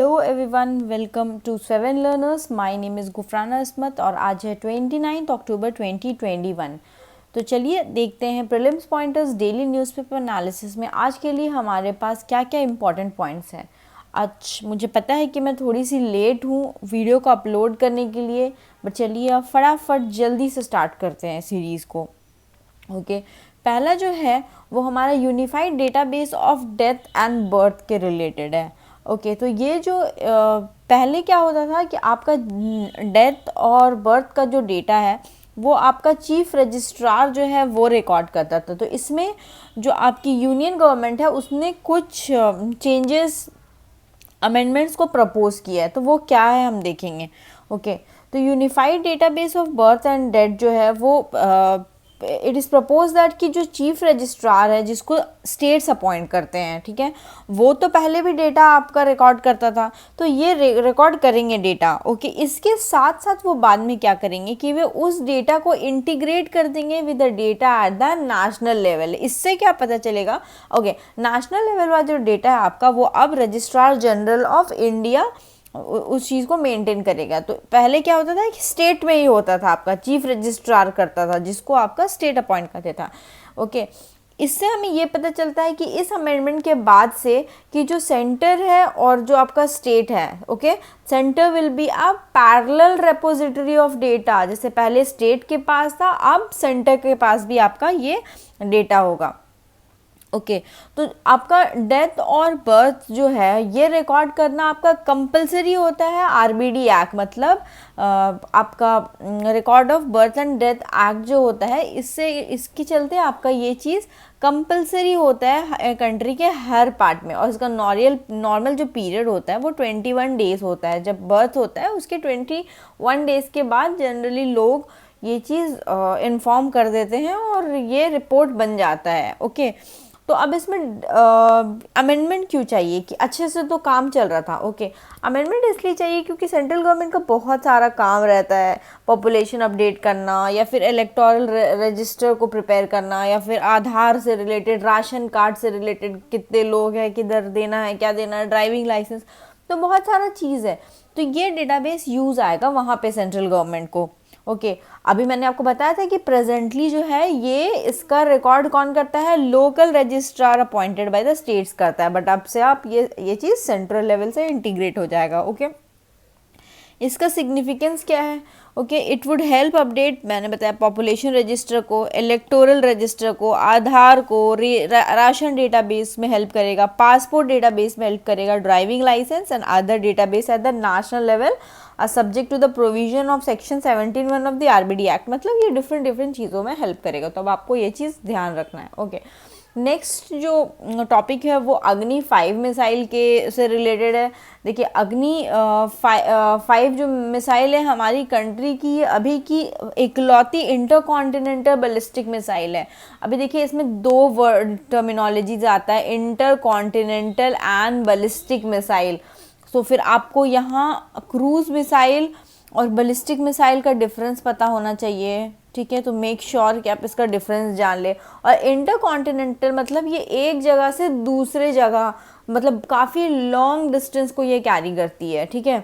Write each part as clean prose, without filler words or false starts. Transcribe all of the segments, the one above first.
Hello everyone, welcome to seven learners. My name is Gufrana Asmat और आज है 29 अक्टूबर 2021। तो चलिए देखते हैं prelims pointers daily newspaper analysis में आज के लिए हमारे पास क्या क्या इंपॉर्टेंट पॉइंट्स हैं। आज मुझे पता है कि मैं थोड़ी सी लेट हूँ वीडियो को अपलोड करने के लिए, बट चलिए अब फटाफट जल्दी से स्टार्ट करते हैं सीरीज़ को। ओके पहला जो है वो हमारा unified database of death and birth के रिलेटेड है। ओके तो ये जो पहले क्या होता था कि आपका डेथ और बर्थ का जो डेटा है वो आपका चीफ रजिस्ट्रार जो है वो रिकॉर्ड करता था। तो इसमें जो आपकी यूनियन गवर्नमेंट है उसने कुछ चेंजेस अमेंडमेंट्स को प्रपोज किया है, तो वो क्या है हम देखेंगे। ओके तो unified database of birth and death जो है वो इट इज़ प्रपोज दैट कि जो चीफ रजिस्ट्रार है जिसको स्टेट्स अपॉइंट करते हैं, ठीक है, वो तो पहले भी डेटा आपका रिकॉर्ड करता था, तो ये रिकॉर्ड करेंगे डेटा। ओके इसके साथ साथ वो बाद में क्या करेंगे कि वे उस डेटा को इंटीग्रेट कर देंगे with the data eight the national level. इससे क्या पता चलेगा, ओके नेशनल लेवल वाला जो डेटा है आपका वो अब रजिस्ट्रार जनरल ऑफ इंडिया उस चीज़ को मेंटेन करेगा। तो पहले क्या होता था कि स्टेट में ही होता था, आपका चीफ रजिस्ट्रार करता था जिसको आपका स्टेट अपॉइंट करते था। ओके इससे हमें ये पता चलता है कि इस अमेंडमेंट के बाद से कि जो सेंटर है और जो आपका स्टेट है, okay centre will be a parallel repository of data. जैसे पहले स्टेट के पास था, अब सेंटर के पास भी आपका ये डेटा होगा। ओके तो आपका डेथ और बर्थ जो है ये रिकॉर्ड करना आपका कंपलसरी होता है। आरबीडी एक्ट मतलब आपका record of birth and death act जो होता है इससे इसके चलते आपका ये चीज़ कंपलसरी होता है कंट्री के हर पार्ट में। और इसका नॉर्मल जो पीरियड होता है वो 21 डेज़ होता है। जब बर्थ होता है उसके 21 डेज़ के बाद जनरली लोग ये चीज़ इन्फॉर्म कर देते हैं और ये रिपोर्ट बन जाता है। ओके तो अब इसमें अमेंडमेंट क्यों चाहिए कि अच्छे से तो काम चल रहा था। ओके अमेंडमेंट इसलिए चाहिए क्योंकि सेंट्रल गवर्नमेंट का बहुत सारा काम रहता है, पॉपुलेशन अपडेट करना या फिर इलेक्टोरल रजिस्टर को प्रिपेयर करना या फिर आधार से रिलेटेड, राशन कार्ड से रिलेटेड कितने लोग हैं, किधर देना है, क्या देना है, ड्राइविंग लाइसेंस, तो बहुत सारा चीज़ है। तो ये डेटाबेस यूज़ आएगा वहाँ पे सेंट्रल गवर्नमेंट को। ओके अभी मैंने आपको बताया था कि प्रेजेंटली जो है ये इसका रिकॉर्ड कौन करता है, local registrar appointed by the states करता है, बट अब से आप ये चीज़ सेंट्रल लेवल से इंटीग्रेट हो जाएगा। ओके इसका सिग्निफिकेंस क्या है। Okay it would help update, मैंने बताया पॉपुलेशन रजिस्टर को, इलेक्टोरल रजिस्टर को, आधार को, राशन डेटाबेस में हेल्प करेगा, पासपोर्ट डेटाबेस में हेल्प करेगा, driving licence and other database at the national level subject to the provision of section 17(1) of the RBD act. मतलब ये डिफरेंट चीज़ों में हेल्प करेगा, तो अब आपको ये चीज़ ध्यान रखना है। ओके नेक्स्ट जो टॉपिक है वो अग्नि 5 मिसाइल के से रिलेटेड है। देखिए अग्नि 5 जो मिसाइल है हमारी कंट्री की अभी की इकलौती इंटरकॉन्टिनेंटल बैलिस्टिक मिसाइल है। अभी देखिए इसमें दो वर्ड टर्मिनोलॉजीज आता है, इंटरकॉन्टिनेंटल एंड बैलिस्टिक मिसाइल। तो फिर आपको यहाँ क्रूज मिसाइल और बैलिस्टिक मिसाइल का डिफरेंस पता होना चाहिए, ठीक है, तो मेक श्योर कि आप इसका डिफरेंस जान ले। और इंटरकॉन्टिनेंटल मतलब ये एक जगह से दूसरे जगह, मतलब काफ़ी लॉन्ग डिस्टेंस को ये कैरी करती है, ठीक है।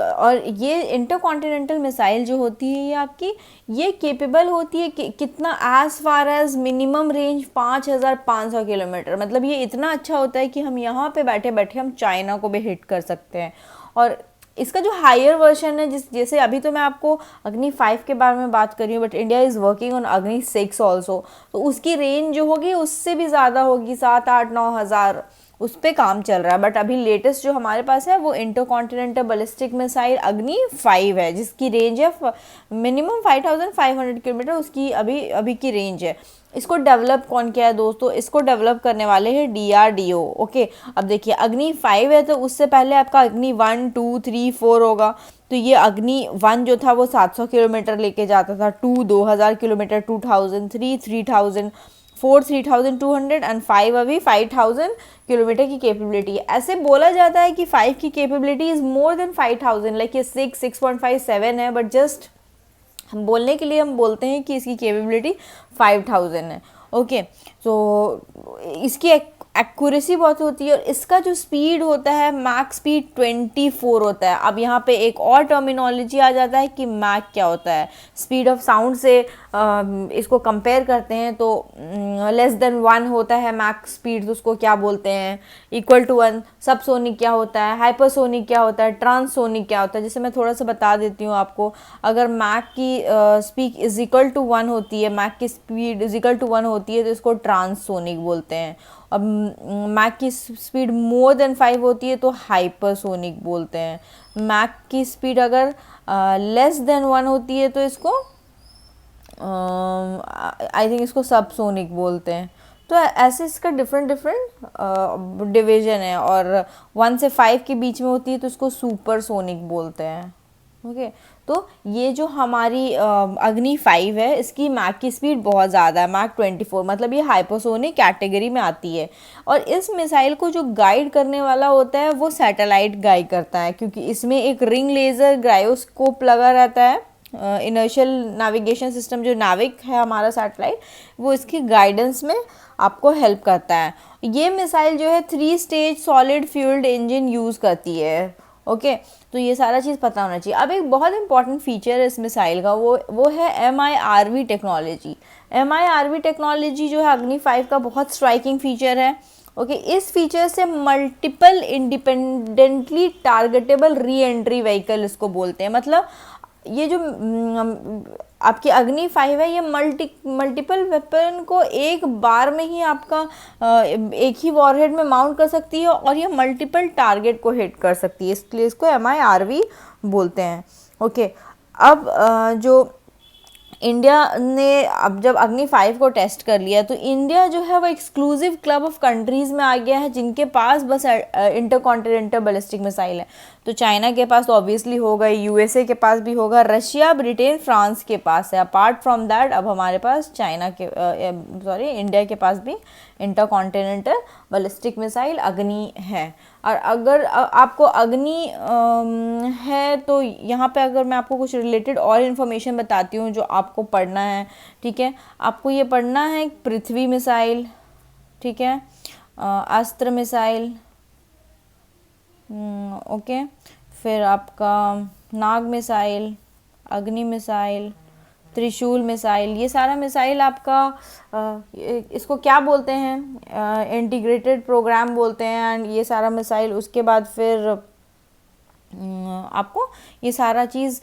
और ये इंटरकॉन्टिनेंटल मिसाइल जो होती है ये आपकी ये केपेबल होती है कि कितना as far as minimum range 5500 kilometre. मतलब ये इतना अच्छा होता है कि हम यहाँ पे बैठे बैठे हम चाइना को भी हिट कर सकते हैं। और इसका जो हायर वर्जन है जैसे अभी तो मैं आपको अग्नि 5 के बारे में बात कर रही हूँ, but India is working on अग्नि 6 ऑल्सो, तो उसकी रेंज जो होगी उससे भी ज़्यादा होगी, 7-8-9 हज़ार उस पर काम चल रहा है। बट अभी लेटेस्ट जो हमारे पास है वो इंटरकॉन्टिनेंटल बैलिस्टिक मिसाइल अग्नि 5 है जिसकी रेंज है मिनिमम 5500 किलोमीटर, उसकी अभी की रेंज है। इसको डेवलप कौन किया है दोस्तों, इसको डेवलप करने वाले हैं DRDO। ओके अब देखिए अग्नि 5 है तो उससे पहले आपका अग्नि 1, 2, 3, 4 होगा। तो ये अग्नि 1 जो था वो 700 किलोमीटर लेके जाता था, 2 2000 किलोमीटर, 2000, 3 3000, 4 3200 एंड 5 अभी 5000 किलोमीटर की कैपेबिलिटी है। ऐसे बोला जाता है कि 5 की capability is more than 5000, like ये 6.5 7 है, बट जस्ट हम बोलने के लिए हम बोलते हैं कि इसकी कैपेबिलिटी 5000 है। ओके तो इसकी एक्यूरेसी बहुत होती है, और इसका जो स्पीड होता है मैक स्पीड 24 होता है। अब यहाँ पे एक और टर्मिनोलॉजी आ जाता है कि मैक क्या होता है। स्पीड ऑफ साउंड से इसको कंपेयर करते हैं तो लेस देन 1 होता है मैक स्पीड, तो उसको क्या बोलते हैं, इक्वल टू 1। सबसोनिक क्या होता है, हाइपरसोनिक क्या होता है, ट्रांससोनिक क्या होता है। जैसे मैं थोड़ा सा बता देती हूँ आपको, अगर मैक की स्पीड इज इक्वल टू 1 होती है, मैक की स्पीड इज इक्वल टू 1 होती है, तो इसको ट्रांससोनिक बोलते हैं। अब मैक की स्पीड मोर देन 5 होती है तो हाइपरसोनिक बोलते हैं। मैक की स्पीड अगर लेस देन 1 होती है तो इसको आई थिंक इसको सबसोनिक बोलते हैं। तो ऐसे इसका डिफरेंट डिवीजन है, और 1 से 5 के बीच में होती है तो इसको सुपरसोनिक बोलते हैं। ओके, तो ये जो हमारी अग्नि 5 है, इसकी मैक की स्पीड बहुत ज़्यादा है, मैक 24, मतलब ये हाइपरसोनिक कैटेगरी में आती है। और इस मिसाइल को जो गाइड करने वाला होता है वो सैटेलाइट गाइड करता है, क्योंकि इसमें एक रिंग लेज़र ग्रायोस्कोप लगा रहता है। इनर्शियल नेविगेशन सिस्टम, जो नाविक है हमारा सैटेलाइट, वो इसकी गाइडेंस में आपको हेल्प करता है। ये मिसाइल जो है 3 stage solid fuelled engine use करती है। ओके, तो ये सारा चीज़ पता होना चाहिए। अब एक बहुत इंपॉर्टेंट फीचर है इस मिसाइल का, वो है MIRV टेक्नोलॉजी। MIRV टेक्नोलॉजी जो है अग्नि 5 का बहुत स्ट्राइकिंग फीचर है। ओके, इस फीचर से multiple independently targetable re entry vehicle इसको बोलते हैं। मतलब ये जो आपकी अग्नि 5 है, ये मल्टीपल वेपन को एक बार में ही आपका एक ही वॉरहेड में माउंट कर सकती है, और ये मल्टीपल टारगेट को हिट कर सकती है, इसलिए इसको MIRV बोलते हैं। ओके, अब जो इंडिया ने अब जब अग्नि 5 को टेस्ट कर लिया, तो इंडिया जो है वो एक्सक्लूसिव क्लब ऑफ कंट्रीज़ में आ गया है जिनके पास बस इंटरकॉन्टिनेंटल बैलिस्टिक मिसाइल है। तो चाइना के पास तो ऑब्वियसली होगा, USA के पास भी होगा, रशिया, ब्रिटेन, फ्रांस के पास है। अपार्ट फ्रॉम दैट अब हमारे पास इंडिया के पास भी इंटरकॉन्टिनेंटल बैलिस्टिक मिसाइल अग्नि है। और अगर आपको अग्नि है तो यहाँ पे अगर मैं आपको कुछ रिलेटेड और इन्फॉर्मेशन बताती हूँ जो आपको पढ़ना है, ठीक है। आपको ये पढ़ना है पृथ्वी मिसाइल, ठीक है, अस्त्र मिसाइल, ओके, फिर आपका नाग मिसाइल, अग्नि मिसाइल, त्रिशूल मिसाइल। ये सारा मिसाइल आपका इसको क्या बोलते हैं, इंटीग्रेटेड प्रोग्राम बोलते हैं। एंड ये सारा मिसाइल उसके बाद फिर आपको ये सारा चीज़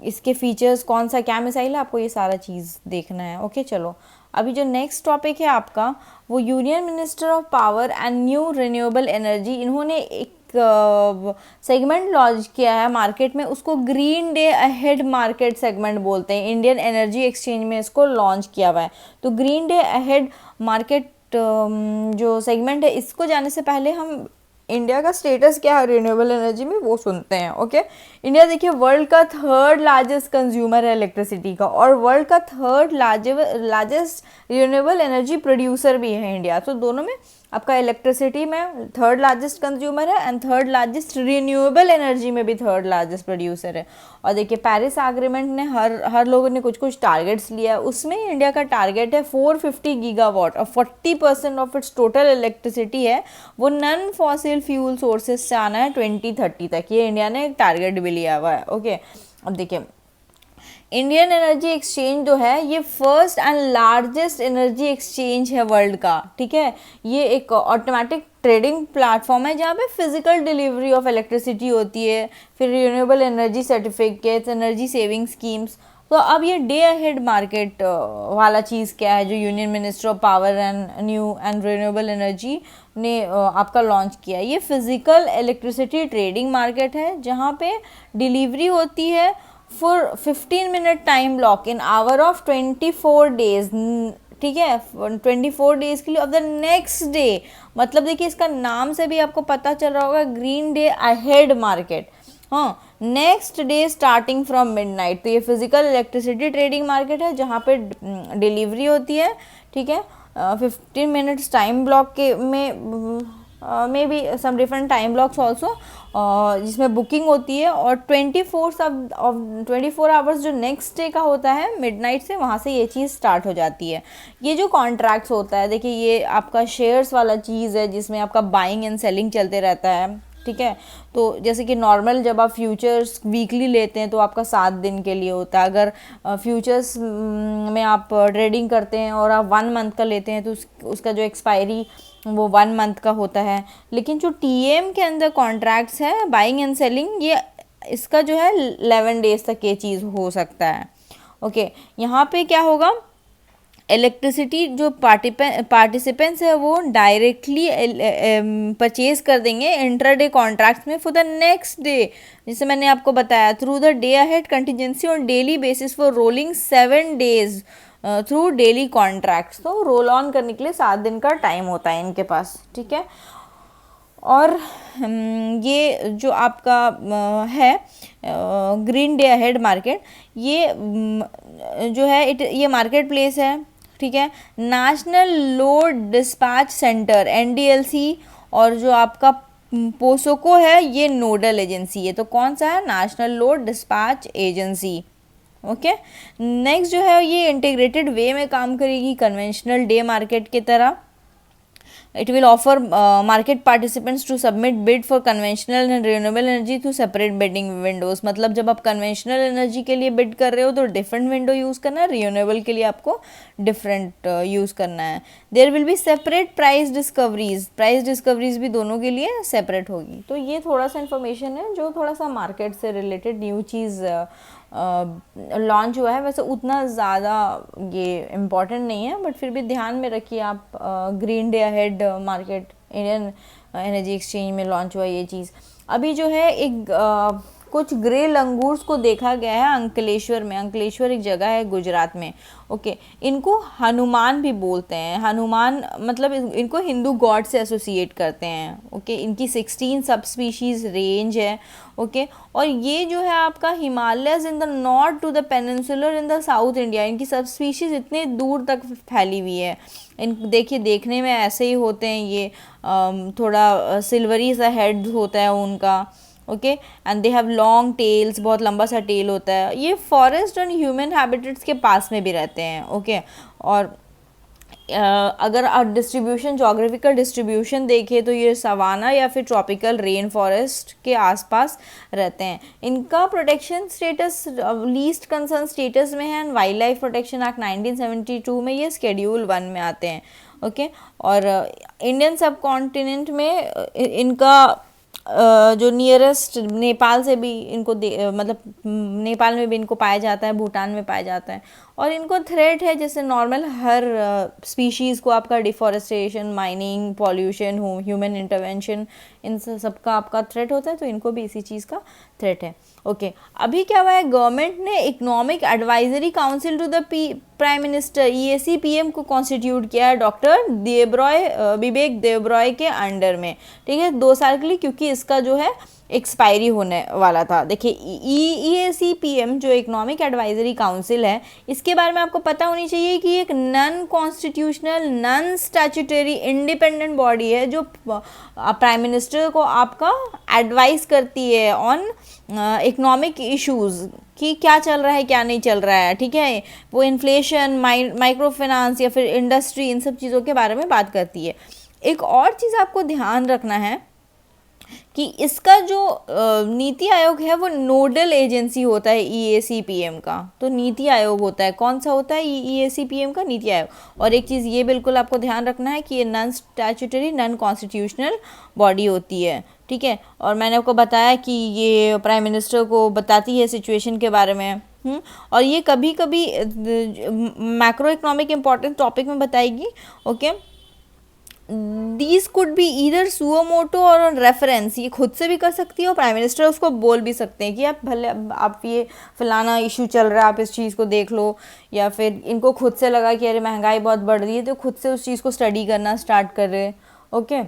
इसके फीचर्स, कौन सा क्या मिसाइल है, आपको ये सारा चीज़ देखना है। ओके, चलो अभी जो नेक्स्ट टॉपिक है आपका, वो union minister of power and new renewable energy, इन्होंने एक सेगमेंट लॉन्च किया है मार्केट में, उसको green day ahead market segment बोलते हैं। इंडियन एनर्जी एक्सचेंज में इसको लॉन्च किया हुआ है। तो ग्रीन डे अहेड मार्केट जो सेगमेंट है, इसको जाने से पहले हम इंडिया का स्टेटस क्या है रिन्यूएबल एनर्जी में वो सुनते हैं। ओके, इंडिया देखिए वर्ल्ड का 3rd लार्जेस्ट कंज्यूमर है इलेक्ट्रिसिटी का, और वर्ल्ड का 3rd largest renewable energy producer भी है इंडिया। तो दोनों में आपका इलेक्ट्रिसिटी में 3rd लार्जेस्ट कंज्यूमर है, and 3rd largest renewable energy में भी 3rd लार्जेस्ट प्रोड्यूसर है। और देखिए पेरिस एग्रीमेंट ने हर लोगों ने कुछ टारगेट्स लिया है, उसमें इंडिया का टारगेट है 450 गीगावाट, और 40% ऑफ इट्स टोटल इलेक्ट्रिसिटी है वो नॉन फॉसिल फ्यूल सोर्सेज से आना है 2030 तक। ये इंडिया ने एक टारगेट भी लिया हुआ है। ओके, अब देखिए इंडियन एनर्जी एक्सचेंज जो है ये first and largest energy exchange है वर्ल्ड का, ठीक है। ये एक ऑटोमेटिक ट्रेडिंग प्लेटफॉर्म है जहाँ पे फिजिकल डिलीवरी ऑफ इलेक्ट्रिसिटी होती है, फिर renewable energy certificates, energy saving schemes. तो अब ये डे अहेड मार्केट वाला चीज़ क्या है जो union minister of power and new and renewable energy ने आपका लॉन्च किया है। ये फिजिकल इलेक्ट्रिसिटी ट्रेडिंग मार्केट है जहाँ पे डिलीवरी होती है for 15 minute time block in hour of 24 days, ठीक है, 24 डेज के लिए ऑफ द नेक्स्ट डे। मतलब देखिए इसका नाम से भी आपको पता चल रहा होगा ग्रीन डे अहेड मार्केट, हाँ, next day starting from midnight. तो ये फिजिकल इलेक्ट्रिसिटी ट्रेडिंग मार्केट है जहाँ पे डिलीवरी होती है, ठीक है, 15 मिनट्स टाइम ब्लॉक के में maybe some different time blocks also, जिसमें बुकिंग होती है, और 24 आवर्स जो नेक्स्ट डे का होता है मिडनाइट से, वहाँ से ये चीज़ स्टार्ट हो जाती है। ये जो कॉन्ट्रैक्ट्स होता है, देखिए ये आपका शेयर्स वाला चीज़ है जिसमें आपका बाइंग एंड सेलिंग चलते रहता है, ठीक है। तो जैसे कि नॉर्मल जब आप फ्यूचर्स वीकली लेते हैं तो आपका 7 दिन के लिए होता है। अगर फ्यूचर्स में आप ट्रेडिंग करते हैं और आप 1 मंथ का लेते हैं तो उसका जो एक्सपायरी वो 1 मंथ का होता है। लेकिन जो टीएम के अंदर कॉन्ट्रैक्ट्स है बाइंग एंड सेलिंग, ये इसका जो है 11 डेज तक ये चीज़ हो सकता है। ओके, यहाँ पे क्या होगा, इलेक्ट्रिसिटी जो पार्टिसिपेंट्स है वो डायरेक्टली परचेज कर देंगे इंट्राडे कॉन्ट्रैक्ट्स में फॉर द नेक्स्ट डे, जैसे मैंने आपको बताया, through the day ahead contingency on daily basis for rolling 7 days through daily contracts. तो रोल ऑन करने के लिए 7 दिन का टाइम होता है इनके पास, ठीक है। और ये जो आपका है ग्रीन डे अहेड मार्केट, ये जो है ये मार्केट प्लेस है, ठीक है। National load dispatch centre NDLC, और जो आपका पोसोको है ये नोडल एजेंसी है। तो कौन सा है, national load dispatch agency. Okay, next जो है ये इंटीग्रेटेड वे में काम करेगी कन्वेंशनल डे मार्केट की तरह। It will offer market participants to submit bid for conventional and renewable energy through separate bidding windows। मतलब जब आप conventional energy के लिए bid कर रहे हो तो different window use करना है, renewable के लिए आपको different use करना है। There will be separate price discoveries भी दोनों के लिए separate होगी। तो ये थोड़ा सा information है जो थोड़ा सा market से related new चीज़ लॉन्च हुआ है। वैसे उतना ज़्यादा ये इम्पॉर्टेंट नहीं है, बट फिर भी ध्यान में रखिए आप, green day ahead market Indian energy exchange में लॉन्च हुआ ये चीज़। अभी जो है एक कुछ ग्रे लंगूर्स को देखा गया है अंकलेश्वर में। अंकलेश्वर एक जगह है गुजरात में। ओके, इनको हनुमान भी बोलते हैं। हनुमान मतलब इनको हिंदू गॉड से एसोसिएट करते हैं। ओके, इनकी 16 सब स्पीशीज़ रेंज है। ओके, और ये जो है आपका Himalayas in the north to the peninsular in the south India, इनकी सब स्पीशीज़ इतने दूर तक फैली हुई है। इन देखिए देखने में ऐसे ही होते हैं ये, थोड़ा सिल्वरी सा हेड होता है उनका। Okay, and they have long tails, बहुत लंबा सा टेल होता है। ये फॉरेस्ट एंड ह्यूमन हैबिटेट्स के पास में भी रहते हैं। ओके, और अगर आप डिस्ट्रीब्यूशन, जोग्राफिकल डिस्ट्रीब्यूशन देखें तो ये सवाना या फिर ट्रॉपिकल रेन फॉरेस्ट के आसपास रहते हैं। इनका protection status least concern status में है, and wild life protection act 1972 में ये शेड्यूल 1 में आते हैं। ओके, और इंडियन सब कॉन्टिनेंट में इनका जो नियरेस्ट नेपाल से भी इनको मतलब नेपाल में भी इनको पाया जाता है, भूटान में पाया जाता है। और इनको थ्रेट है, जैसे नॉर्मल हर स्पीशीज़ को आपका deforestation, mining, pollution, human intervention, इन सब का आपका थ्रेट होता है, तो इनको भी इसी चीज़ का थ्रेट है। ओके, अभी क्या हुआ है, गवर्नमेंट ने economic advisory council to the prime minister EAC-PM को कॉन्स्टिट्यूट किया है डॉक्टर बिबेक देबरॉय के अंडर में, ठीक है, 2 साल के लिए, क्योंकि इसका जो है एक्सपायरी होने वाला था। देखिए EAC-PM जो इकोनॉमिक एडवाइजरी काउंसिल है, इसके बारे में आपको पता होनी चाहिए कि एक non constitutional, non statutory, independent body है जो प्राइम मिनिस्टर को आपका एडवाइस करती है ऑन इकोनॉमिक इश्यूज़ कि क्या चल रहा है क्या नहीं चल रहा है, ठीक है। वो इन्फ्लेशन, माइक्रो फाइनेंस या फिर इंडस्ट्री, इन सब चीज़ों के बारे में बात करती है। एक और चीज़ आपको ध्यान रखना है कि इसका जो नीति आयोग है वो नोडल एजेंसी होता है EAC-PM का। तो नीति आयोग होता है, कौन सा होता है, EAC-PM का नीति आयोग। और एक चीज़ ये बिल्कुल आपको ध्यान रखना है कि ये non statutory, non constitutional body होती है, ठीक है। और मैंने आपको बताया कि ये प्राइम मिनिस्टर को बताती है सिचुएशन के बारे में। और ये कभी कभी मैक्रो इकोनॉमिक इम्पोर्टेंट टॉपिक में बताएगी। Okay, these could be either suo motu और रेफरेंस, ये खुद से भी कर सकती है और प्राइम मिनिस्टर उसको बोल भी सकते हैं कि आप भले आप ये फलाना इशू चल रहा है, आप इस चीज़ को देख लो। या फिर इनको खुद से लगा कि अरे महंगाई बहुत बढ़ रही है, तो खुद से उस चीज़ को स्टडी करना स्टार्ट कर रहे। ओके,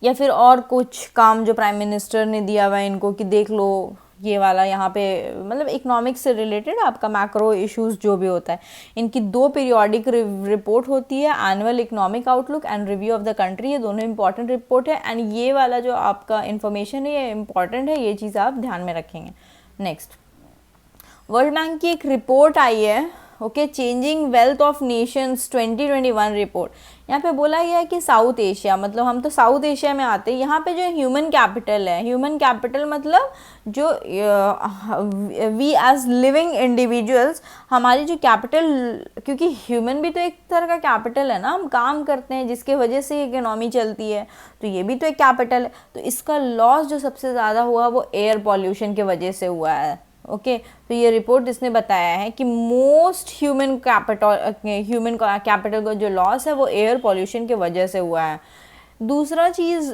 या फिर और कुछ काम जो प्राइम मिनिस्टर ने दिया हुआ है इनको कि देख लो, ये वाला यहाँ पे मतलब इकोनॉमिक्स से रिलेटेड आपका मैक्रो इश्यूज जो भी होता है, इनकी 2 पीरियोडिक रिपोर्ट होती है, annual economic outlook and review of the country. ये दोनों इंपॉर्टेंट रिपोर्ट है एंड ये वाला जो आपका इन्फॉर्मेशन है ये इंपॉर्टेंट है, ये चीज़ आप ध्यान में रखेंगे। नेक्स्ट, वर्ल्ड बैंक की एक रिपोर्ट आई है, okay, changing wealth of Nations 2021 report. यहाँ पे बोला गया है कि साउथ एशिया, मतलब हम तो साउथ एशिया में आते हैं, यहाँ पे जो ह्यूमन कैपिटल है, ह्यूमन कैपिटल मतलब जो वी एज लिविंग इंडिविजुअल्स, हमारी जो कैपिटल, क्योंकि ह्यूमन भी तो एक तरह का कैपिटल है ना, हम काम करते हैं जिसके वजह से इकोनॉमी चलती है, तो ये भी तो एक कैपिटल है। तो इसका लॉस जो सबसे ज़्यादा हुआ वो एयर पॉल्यूशन की वजह से हुआ है, ओके। तो ये रिपोर्ट इसने बताया है कि मोस्ट ह्यूमन कैपिटल का जो लॉस है वो एयर पॉल्यूशन की वजह से हुआ है। दूसरा चीज़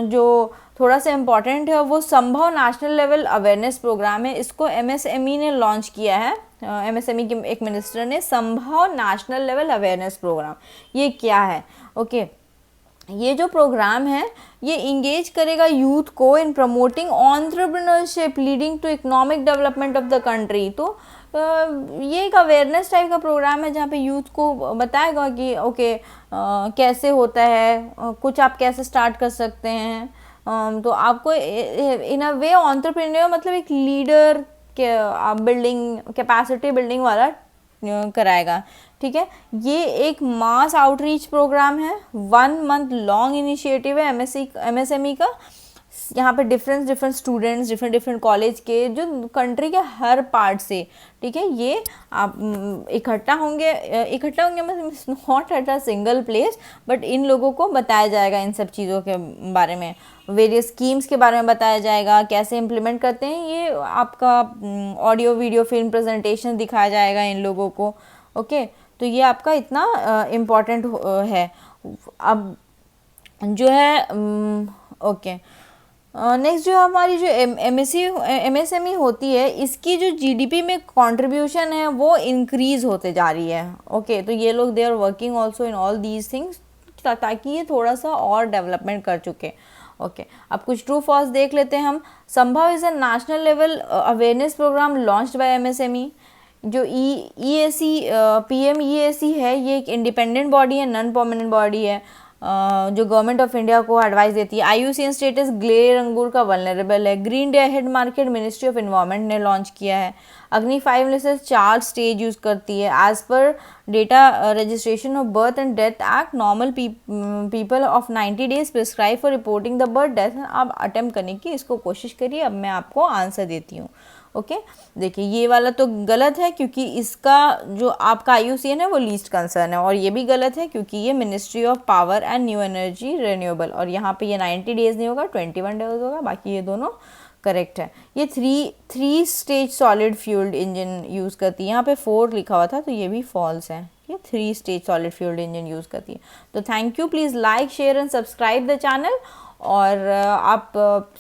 जो थोड़ा सा इम्पॉर्टेंट है वो संभव नेशनल लेवल अवेयरनेस प्रोग्राम है, इसको एमएसएमई ने लॉन्च किया है। एमएसएमई के एक मिनिस्टर ने संभव नेशनल लेवल अवेयरनेस प्रोग्राम, ये क्या है, ओके। ये जो प्रोग्राम है ये इंगेज करेगा यूथ को in promoting entrepreneurship leading to economic development of the country. तो ये एक अवेयरनेस टाइप का प्रोग्राम है जहाँ पे यूथ को बताएगा कि ओके कैसे होता है, कुछ आप कैसे स्टार्ट कर सकते हैं। तो आपको इन अ वे एंटरप्रेन्योर मतलब एक लीडर के बिल्डिंग कैपेसिटी बिल्डिंग वाला कराएगा, ठीक है। ये एक मास आउटरीच प्रोग्राम है, 1 मंथ लॉन्ग इनिशिएटिव है एमएसएमई का। यहाँ पे डिफरेंट स्टूडेंट्स डिफरेंट कॉलेज के जो कंट्री के हर पार्ट से, ठीक है, ये आप इकट्ठा होंगे मतलब not at a single place, but in लोगों को बताया जाएगा इन सब चीज़ों के बारे में, वेरियस स्कीम्स के बारे में बताया जाएगा, कैसे इम्प्लीमेंट करते हैं, ये आपका ऑडियो वीडियो फिल्म प्रेजेंटेशन दिखाया जाएगा इन लोगों को, ओके। तो ये आपका इतना इम्पॉर्टेंट है। अब जो है ओके, नेक्स्ट जो हमारी जो एमएसएमई होती है इसकी जो जीडीपी में कंट्रीब्यूशन है वो इंक्रीज़ होते जा रही है, ओके। तो ये लोग they are working also in all these things ताकि ये थोड़ा सा और डेवलपमेंट कर चुके, ओके। अब कुछ ट्रू फॉल्स देख लेते हैं हम। Sambhav is a national level awareness programme launched by MSME. जो EAC PMEAC है ये एक इंडिपेंडेंट बॉडी है, नॉन परमानेंट बॉडी है, जो गवर्नमेंट ऑफ इंडिया को एडवाइस देती है। IUCN स्टेटस ग्लेयर अंगूर का वल्नरेबल है। Green day ahead market ministry of environment ने लॉन्च किया है। अग्नि 5 लिस्ट 4 स्टेज यूज़ करती है। एज पर data registration of birth and death act normal people of 90 days prescribe for reporting the birth death. आप अटेम्प्ट करने की इसको कोशिश करिए। अब मैं आपको आंसर देती हूँ, ओके। देखिए ये वाला तो गलत है क्योंकि इसका जो आपका IUCN है वो लीस्ट कंसर्न है, और ये भी गलत है क्योंकि ये ministry of power and new energy renewable, और यहाँ पे ये 90 डेज नहीं होगा, 21 डेज होगा। बाकी ये दोनों करेक्ट है। ये 3 stage solid fuelled engine use करती है। यहाँ पे 4 लिखा हुआ था तो ये भी फॉल्स है, ये 3 stage solid fuelled engine use करती है। तो thank you, please like share and subscribe the channel. और आप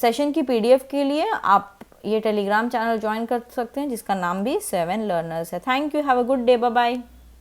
सेशन की PDF के लिए आप ये टेलीग्राम चैनल ज्वाइन कर सकते हैं जिसका नाम भी 7 लर्नर्स है। Thank you, have a good day, bye bye.